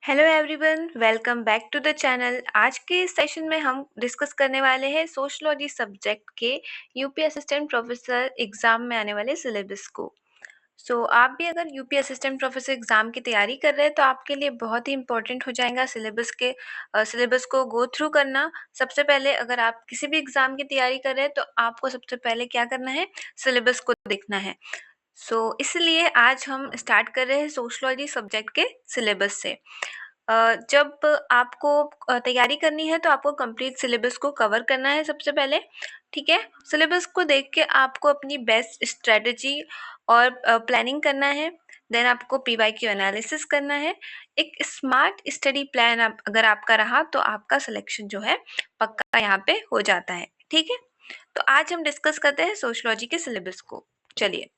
Hello everyone, welcome back to the channel. आज के इस सेशन में हम डिस्कस करने वाले हैं सोशलॉजी सब्जेक्ट के यूपी असिस्टेंट प्रोफेसर एग्जाम में आने वाले सिलेबस को। आप भी अगर यूपी असिस्टेंट प्रोफेसर एग्जाम की तैयारी कर रहे हैं तो आपके लिए बहुत ही इंपॉर्टेंट हो जाएगा सिलेबस को गो थ्रू करना। सबसे पहले अगर आप किसी भी एग्जाम की तैयारी कर रहे हैं तो आपको सबसे पहले क्या करना है, सिलेबस को देखना है। इसलिए आज हम स्टार्ट कर रहे हैं सोशलॉजी सब्जेक्ट के सिलेबस से। जब आपको तैयारी करनी है तो आपको कंप्लीट सिलेबस को कवर करना है सबसे पहले, ठीक है। सिलेबस को देख के आपको अपनी बेस्ट स्ट्रेटजी और प्लानिंग करना है। देन आपको पीवाईक्यू एनालिसिस करना है। एक स्मार्ट स्टडी प्लान अगर आपका रहा तो आपका सिलेक्शन जो है पक्का यहाँ पे हो जाता है, ठीक है। तो आज हम डिस्कस करते हैं सोशलॉजी के सिलेबस को। चलिए,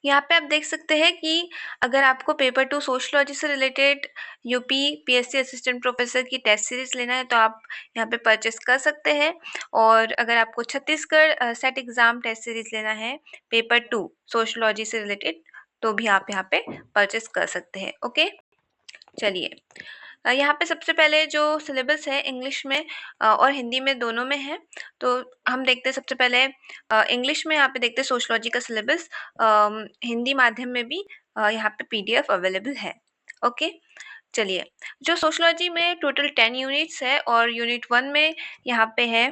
यहाँ पे आप देख सकते हैं कि अगर आपको पेपर 2 सोशलॉजी से related UP PSC assistant professor की टेस्ट सीरीज लेना है तो आप यहाँ पे परचेस कर सकते हैं। और अगर आपको Chhattisgarh SET exam test series लेना है पेपर 2 सोशलॉजी से रिलेटेड तो भी आप यहाँ पे परचेस कर सकते हैं। ओके, चलिए, यहाँ पे सबसे पहले जो सिलेबस है इंग्लिश में और हिंदी में दोनों में है। तो हम देखते हैं सबसे पहले इंग्लिश में यहाँ पे देखते हैं सोशलॉजी का सिलेबस। हिंदी माध्यम में भी यहाँ पे पीडीएफ अवेलेबल है। ओके, चलिए, जो सोशलॉजी में टोटल 10 यूनिट्स है और यूनिट 1 में यहाँ पे है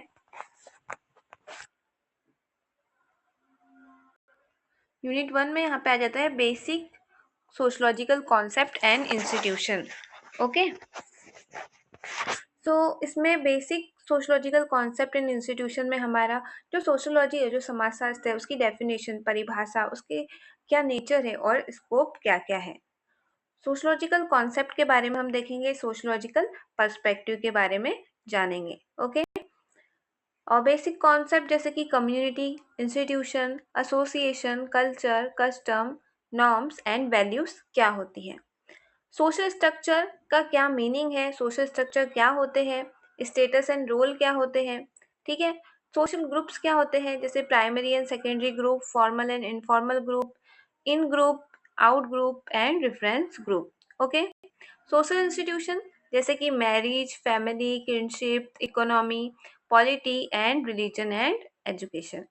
यूनिट 1 में यहाँ पे आ जाता है basic sociological concept and institution. Okay, तो इसमें basic sociological concept and institution में हमारा जो सोशलॉजी है, जो समाजशास्त्र है, उसकी डेफिनेशन, परिभाषा, उसके क्या नेचर है और स्कोप क्या क्या है। सोशलॉजिकल कॉन्सेप्ट के बारे में हम देखेंगे, सोशलॉजिकल पर्सपेक्टिव के बारे में जानेंगे। ओके, और बेसिक कॉन्सेप्ट जैसे कि community, institution, association, culture, custom, norms and values क्या होती हैं। सोशल स्ट्रक्चर का क्या मीनिंग है, सोशल स्ट्रक्चर क्या होते हैं, स्टेटस एंड रोल क्या होते हैं, ठीक है। सोशल ग्रुप्स क्या होते हैं, जैसे primary and secondary group, formal and informal group, in group, out group and reference group. Okay, social institution जैसे कि marriage, family, kinship, economy, polity and religion and education.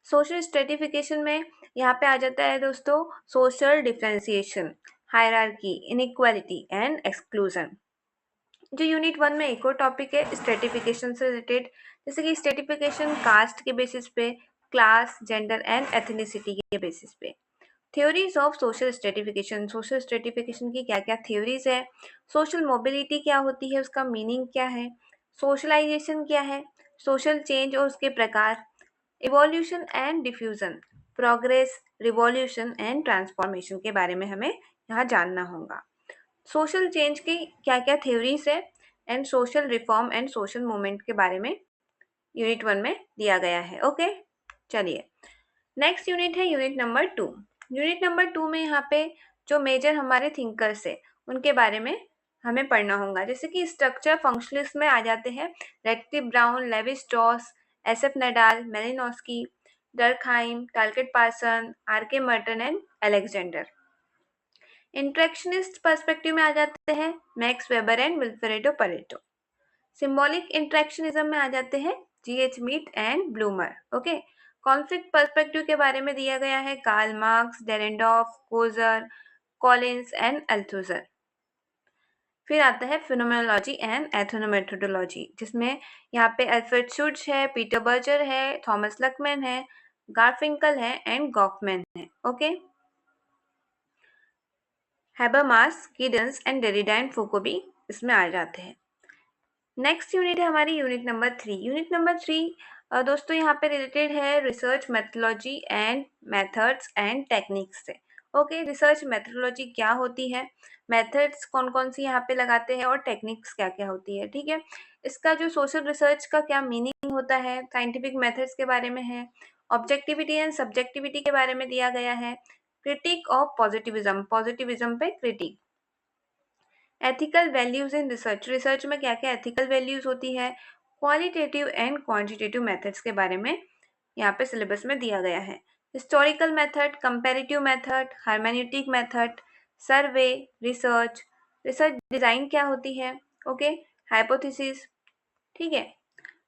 Social stratification में यहाँ पे आ जाता है दोस्तों social differentiation, hierarchy, inequality and exclusion. जो यूनिट 1 में एक और टॉपिक है स्ट्रेटिफिकेशन से रिलेटेड, जैसे कि स्ट्रेटिफिकेशन कास्ट के बेसिस पे, क्लास, जेंडर एंड एथनिसिटी के बेसिस पे। Theories of social stratification, social stratification की क्या क्या थ्योरीज है, सोशल मोबिलिटी क्या होती है, उसका मीनिंग क्या है, सोशलाइजेशन क्या है, सोशल चेंज और उसके प्रकार, evolution and diffusion, progress, revolution and transformation के बारे में हमें यहाँ जानना होगा। सोशल चेंज की क्या क्या थ्योरीज है and social reform and social movement के बारे में यूनिट 1 में दिया गया है। ओके, चलिए, नेक्स्ट यूनिट है यूनिट नंबर 2। यूनिट नंबर 2 में यहाँ पे जो मेजर हमारे थिंकर्स है उनके बारे में हमें पढ़ना होगा, जैसे कि स्ट्रक्चर फंक्शनलिस्ट में आ जाते हैं रेक्टिव Brown, Levi Strauss, SF Nadel, Malinowski, Durkheim, Talcott Parson, RK Merton and Alexander. Interactionist perspective में आ जाते हैं Max Weber and Vilfredo Pareto. Symbolic interactionism में आ जाते हैं GH Mead and Blumer. Okay, conflict perspective के बारे में दिया गया है Karl Marx, Dahrendorf, Coser, Collins and Althusser. फिर आता है फिनोमेनोलॉजी एंड एथनोमेथोडोलॉजी, जिसमें यहाँ पे अल्फ्रेड शुट्ज है, पीटर बर्जर है, थॉमस लकमैन है, गार्फिंकल है एंड गॉफमैन है। Okay, Habermas, Giddens and Derrida and Foucault भी इसमें आ जाते हैं। नेक्स्ट यूनिट है हमारी यूनिट नंबर 3। यूनिट नंबर 3 दोस्तों यहाँ पे रिलेटेड है research methodology and methods and techniques से। ओके, रिसर्च मेथोलॉजी क्या होती है, मेथड्स कौन कौन सी यहाँ पे लगाते हैं और टेक्निक्स क्या क्या होती है, ठीक है। इसका जो सोशल रिसर्च का क्या मीनिंग होता है, साइंटिफिक मेथड्स के बारे में है, ऑब्जेक्टिविटी एंड सब्जेक्टिविटी के बारे में दिया गया है, क्रिटिक ऑफ पॉजिटिविज्म, पॉजिटिविज्म पे critic, ethical values in research, research में क्या क्या एथिकल वैल्यूज होती है, क्वालिटेटिव एंड क्वांटिटेटिव मेथड्स के बारे में यहाँ पे सिलेबस में दिया गया है, historical method, comparative method, hermeneutic method, survey, research, research design क्या होती है, ओके, हाइपोथेसिस, ठीक है,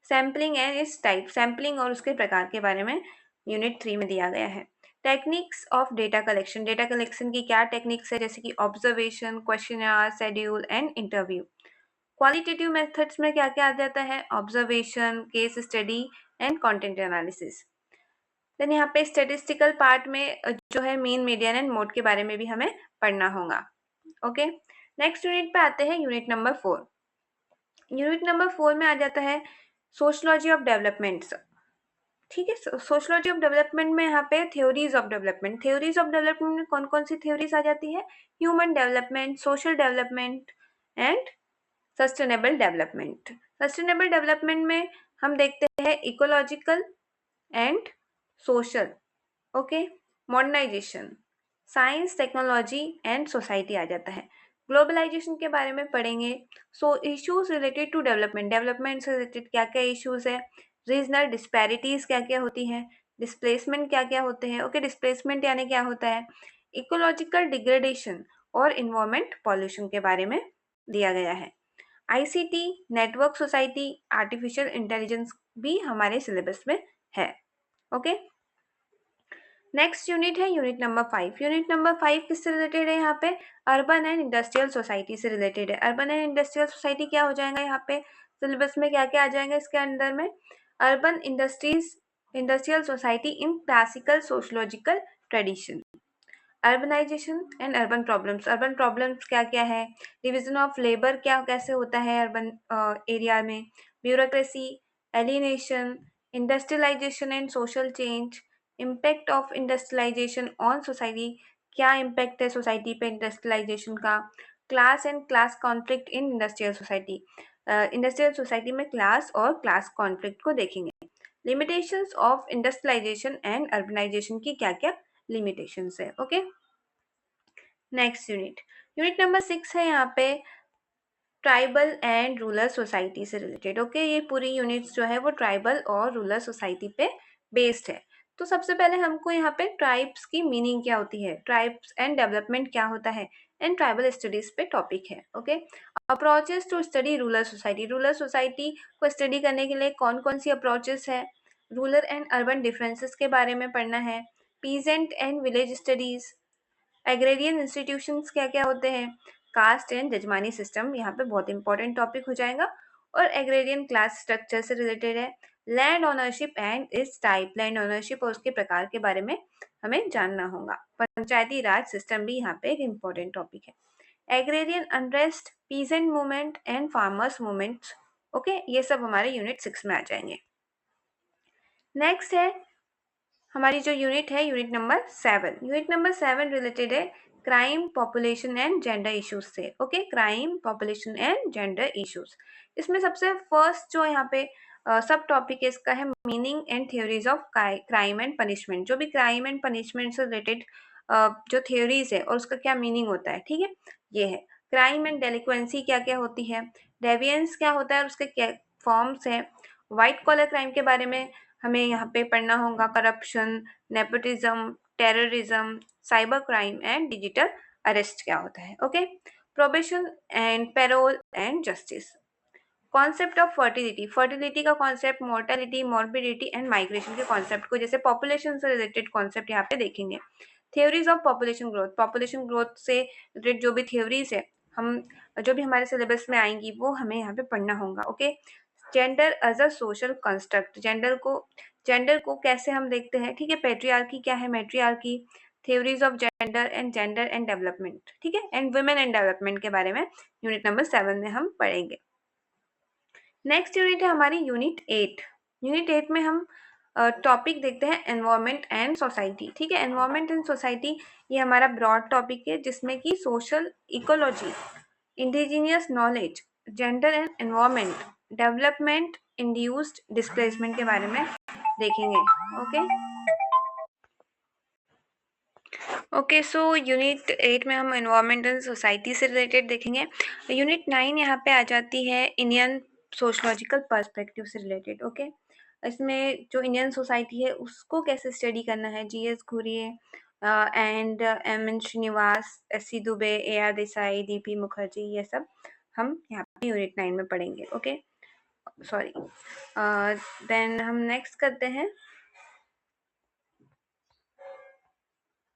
sampling and its type, sampling और उसके प्रकार के बारे में यूनिट 3 में दिया गया है। Techniques of data collection, data collection की क्या टेक्निक्स है, जैसे कि observation, questionnaire, schedule and interview. Qualitative methods में क्या क्या आ जाता है, observation, case study and content analysis. Then यहाँ पे स्टेटिस्टिकल पार्ट में जो है मीन, मीडियन एंड मोड के बारे में भी हमें पढ़ना होगा। ओके, नेक्स्ट यूनिट पे आते हैं, यूनिट नंबर 4। यूनिट नंबर 4 में आ जाता है सोशलॉजी ऑफ डेवलपमेंट्स, ठीक है। सोशलॉजी ऑफ डेवलपमेंट में यहाँ पे theories of development, theories of development में कौन कौन सी थ्योरीज आ जाती है, human development, social development and sustainable development. Sustainable development में हम देखते हैं ecological and social, okay, modernization, science, technology and society आ जाता है। ग्लोबलाइजेशन के बारे में पढ़ेंगे। So issues related to development, development से रिलेटेड क्या क्या इश्यूज है, रीजनल डिस्पैरिटीज क्या क्या होती हैं, डिस्प्लेसमेंट क्या क्या होते हैं, ओके, डिस्प्लेसमेंट यानी क्या होता है, इकोलॉजिकल डिग्रेडेशन और इन्वायरमेंट पॉल्यूशन के बारे में दिया गया है। ICT, network society, artificial intelligence भी हमारे सिलेबस में है। ओके, नेक्स्ट यूनिट है यूनिट नंबर 5। यूनिट नंबर 5 किससे रिलेटेड है, यहाँ पे अर्बन एंड इंडस्ट्रियल सोसाइटी से रिलेटेड है। अर्बन एंड इंडस्ट्रियल सोसाइटी क्या हो जाएगा, यहाँ पे सिलेबस में क्या क्या आ जाएगा इसके अंदर में, urban industries, industrial society in classical sociological tradition, urbanization and urban problems, urban problems क्या क्या है, डिवीजन ऑफ लेबर क्या कैसे होता है अर्बन एरिया में, bureaucracy, alienation, industrialisation and social change, impact of industrialisation on society, क्या इम्पैक्ट है सोसाइटी पे इंडस्ट्रियलाइजेशन का, class and class conflict in industrial society, industrial society में क्लास और क्लास कॉन्फ्लिक्ट को देखेंगे, limitations of industrialisation and urbanisation की क्या क्या लिमिटेशंस है। Okay, next unit, unit number 6 है यहाँ पे ट्राइबल एंड रूरल सोसाइटी से रिलेटेड। ओके, ये पूरी यूनिट्स जो है वो ट्राइबल और रूरल सोसाइटी पे बेस्ड है। तो सबसे पहले हमको यहाँ पे ट्राइब्स की मीनिंग क्या होती है, ट्राइब्स एंड डेवलपमेंट क्या होता है, एंड ट्राइबल स्टडीज पे टॉपिक है। Okay, approaches to study rural society, rural society को स्टडी करने के लिए कौन कौन सी अप्रोचेस है, रूरल एंड अर्बन डिफरेंसेस के बारे में पढ़ना है, peasant and village studies, agrarian institutions क्या क्या होते हैं, कास्ट एंड जजमानी सिस्टम यहाँ पे बहुत इंपॉर्टेंट टॉपिक हो जाएगा, और एग्रेरियन क्लास स्ट्रक्चर से रिलेटेड है, land ownership and its type, land ownership और उसके प्रकार के बारे में हमें जानना होगा, पंचायती राज सिस्टम भी यहाँ पे एक इम्पोर्टेंट टॉपिक है, agrarian unrest, peasant movement and farmers movements. Okay, ये सब हमारे यूनिट 6 में आ जाएंगे। नेक्स्ट है हमारी जो यूनिट है unit number 7। Unit number 7 related है crime, population and gender issues से। Okay, crime, population and gender issues. इसमें सबसे फर्स्ट जो यहाँ पे सब टॉपिक इसका है meaning and theories of crime and punishment, जो भी क्राइम एंड पनिशमेंट से रिलेटेड जो थ्योरीज है और उसका क्या मीनिंग होता है, ठीक है, ये है। क्राइम एंड डेलिक्वेंसी क्या क्या होती है, डेवियंस क्या होता है और उसके क्या फॉर्म्स है, व्हाइट कॉलर क्राइम के बारे में हमें यहाँ पे पढ़ना होगा, corruption, nepotism, terrorism, cyber crime and digital arrest क्या होता है। Okay, probation and parole and justice, concept of fertility, fertility का concept, mortality, morbidity and migration के कॉन्सेप्ट को जैसे पॉपुलेशन से रिलेटेड कॉन्सेप्ट यहाँ पे देखेंगे। Theories of population growth, population growth से रिलेटेड जो भी थ्योरीज है हम जो भी हमारे सिलेबस में आएंगी वो हमें यहाँ पे पढ़ना होगा। Okay, gender as a social construct, gender को कैसे हम देखते हैं, ठीक है, पेट्रियार्की क्या है, matriarchy, theories of gender and development, ठीक है, एंड वुमेन एंड डेवलपमेंट के बारे में यूनिट नंबर 7 में हम पढ़ेंगे। नेक्स्ट यूनिट है हमारी यूनिट 8। यूनिट 8 में हम टॉपिक देखते हैं एनवायरनमेंट एंड सोसाइटी, ठीक है, एनवायरनमेंट एंड सोसाइटी ये हमारा ब्रॉड टॉपिक है जिसमें कि social, ecology, indigenous knowledge, gender and environment, development, induced displacement के बारे में देखेंगे। ओके ओके, सो यूनिट 8 में हम एनवायरनमेंट एंड सोसाइटी से रिलेटेड देखेंगे। यूनिट 9 यहाँ पे आ जाती है इंडियन सोशलॉजिकल पर्सपेक्टिव से रिलेटेड। ओके, इसमें जो इंडियन सोसाइटी है उसको कैसे स्टडी करना है, GS Ghurye, and MN. Srinivas, SC. Dube, AR. Desai, DP. Mukherjee, ये सब हम यहाँ पे यूनिट 9 में पढ़ेंगे। Okay, sorry. देन हम नेक्स्ट करते हैं।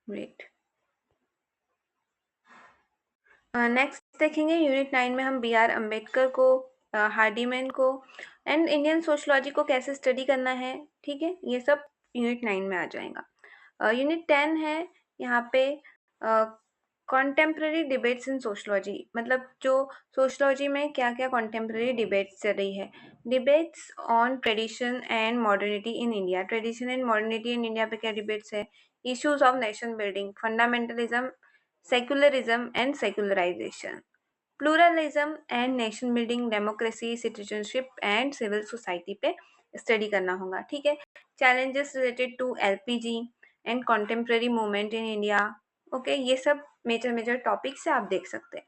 वेट, नेक्स्ट देखेंगे यूनिट 9 में हम बी.आर. अम्बेडकर को, हार्डीमैन को एंड इंडियन सोशलॉजी को कैसे स्टडी करना है। ठीक है, ये सब यूनिट 9 में आ जाएगा। यूनिट 10 है, यहाँ पे कॉन्टेम्प्रेरी डिबेट्स इन सोशलॉजी, मतलब जो सोशलॉजी में क्या क्या कॉन्टेम्प्रेरी डिबेट्स चल रही है। Debates on tradition and modernity in India, tradition and modernity in India पे क्या डिबेट्स है। Issues of nation building, fundamentalism, secularism and secularisation, pluralism and nation building, democracy, citizenship and civil society पे study करना होगा। ठीक है, challenges related to LPG and contemporary movement in India. Okay, ये सब मेजर टॉपिक्स है, आप देख सकते हैं।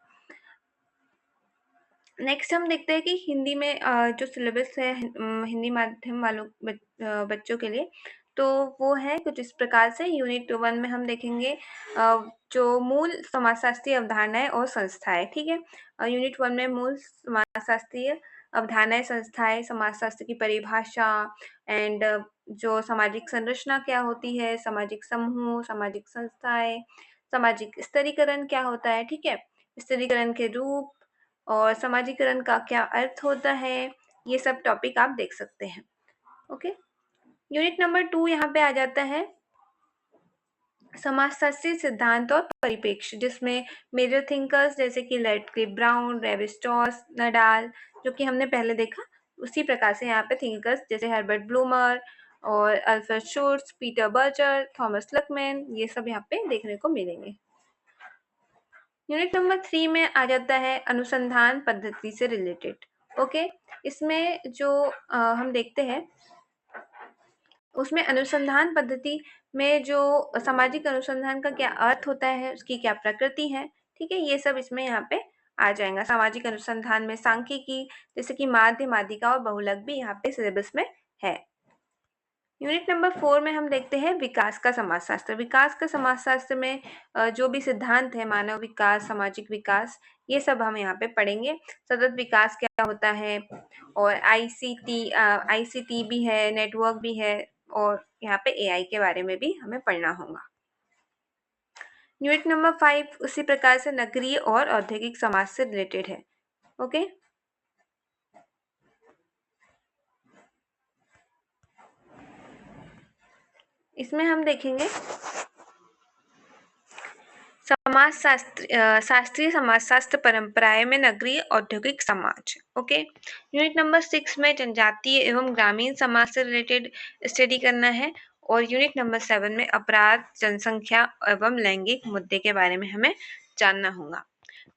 नेक्स्ट हम देखते हैं कि हिंदी में जो सिलेबस है हिंदी माध्यम वालों बच्चों के लिए, तो वो है कुछ इस प्रकार से। यूनिट 1 में हम देखेंगे जो मूल समाजशास्त्रीय अवधारणाएं और संस्थाएं। ठीक है, यूनिट 1 में मूल समाजशास्त्रीय अवधारणाएं, संस्थाएं, समाजशास्त्र की परिभाषा एंड जो सामाजिक संरचना क्या होती है, सामाजिक समूह, सामाजिक संस्थाएं, सामाजिक स्तरीकरण क्या होता है। ठीक है, स्तरीकरण के रूप और समाजीकरण का क्या अर्थ होता है, ये सब टॉपिक आप देख सकते हैं। ओके, यूनिट नंबर 2 यहाँ पे आ जाता है समाजशास्त्रीय सिद्धांत और परिप्रेक्ष्य, जिसमें मेजर थिंकर्स जैसे कि Radcliffe Brown, Levi Strauss, Nadel, जो कि हमने पहले देखा, उसी प्रकार से यहाँ पे थिंकर्स जैसे हर्बर्ट ब्लूमर और Alfred Schutz, Peter Berger, Thomas Luckmann, ये सब यहाँ पे देखने को मिलेंगे। यूनिट नंबर 3 में आ जाता है अनुसंधान पद्धति से रिलेटेड। ओके, इसमें जो हम देखते हैं उसमें अनुसंधान पद्धति में जो सामाजिक अनुसंधान का क्या अर्थ होता है, उसकी क्या प्रकृति है। ठीक है, ये सब इसमें यहाँ पे आ जाएगा। सामाजिक अनुसंधान में सांख्यिकी जैसे कि माध्य, माध्यिका और बहुलक भी यहाँ पे सिलेबस में है। यूनिट नंबर 4 में हम देखते हैं विकास का समाजशास्त्र। विकास का समाजशास्त्र में जो भी सिद्धांत है, मानव विकास, सामाजिक विकास, ये सब हम यहाँ पे पढ़ेंगे। सतत विकास क्या होता है, और आईसीटी भी है, नेटवर्क भी है, और यहाँ पे एआई के बारे में भी हमें पढ़ना होगा। यूनिट नंबर 5 उसी प्रकार से नगरीय और औद्योगिक समाज से रिलेटेड है। ओके, इसमें हम देखेंगे शास्त्रीय समाजशास्त्र परंपराएं में नगरीय औद्योगिक समाज। ओके, यूनिट नंबर 6 में जनजातीय एवं ग्रामीण समाज से रिलेटेड स्टडी करना है, और यूनिट नंबर 7 में अपराध, जनसंख्या एवं लैंगिक मुद्दे के बारे में हमें जानना होगा।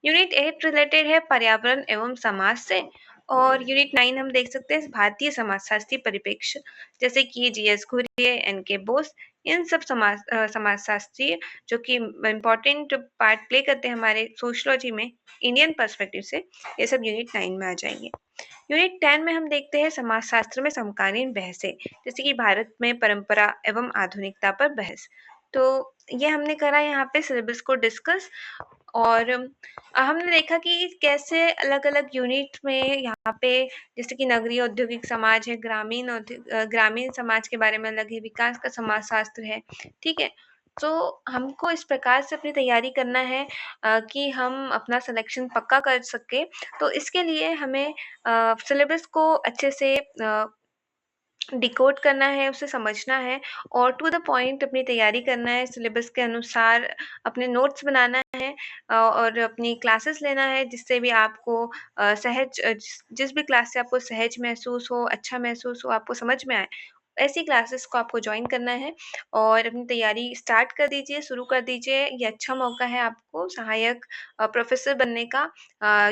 यूनिट 8 रिलेटेड है पर्यावरण एवं समाज से, और यूनिट 9 हम देख सकते हैं भारतीय समाजशास्त्रीय परिप्रेक्ष्य, जैसे कि जीएस घुरिये, एनके बोस, इन सब समाजशास्त्रीय जो कि इम्पोर्टेंट पार्ट प्ले करते हैं हमारे सोशलॉजी में इंडियन पर्सपेक्टिव से, ये सब यूनिट 9 में आ जाएंगे। यूनिट 10 में हम देखते हैं समाजशास्त्र में समकालीन बहसें, जैसे कि भारत में परंपरा एवं आधुनिकता पर बहस। तो ये हमने करा यहाँ पे सिलेबस को डिस्कस, और हमने देखा कि कैसे अलग अलग यूनिट में यहाँ पे जैसे कि नगरीय औद्योगिक समाज है, ग्रामीण समाज के बारे में अलग है, विकास का समाजशास्त्र है। ठीक है, तो हमको इस प्रकार से अपनी तैयारी करना है कि हम अपना सिलेक्शन पक्का कर सके। तो इसके लिए हमें सिलेबस को अच्छे से डिकोड करना है, उसे समझना है, और टू द पॉइंट अपनी तैयारी करना है, सिलेबस के अनुसार अपने नोट्स बनाना है, और अपनी क्लासेस लेना है, जिससे भी आपको जिस भी क्लास से आपको सहज महसूस हो, अच्छा महसूस हो, आपको समझ में आए, ऐसी क्लासेस को आपको ज्वाइन करना है और अपनी तैयारी स्टार्ट कर दीजिए, शुरू कर दीजिए। ये अच्छा मौका है आपको सहायक प्रोफेसर बनने का,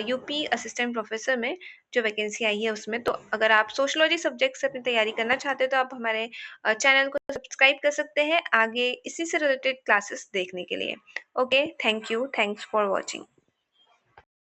यूपी असिस्टेंट प्रोफेसर में जो वैकेंसी आई है उसमें। तो अगर आप सोशलॉजी सब्जेक्ट से अपनी तैयारी करना चाहते हो तो आप हमारे चैनल को सब्सक्राइब कर सकते हैं आगे इसी से रिलेटेड क्लासेस देखने के लिए। Okay, thank you, thanks for watching.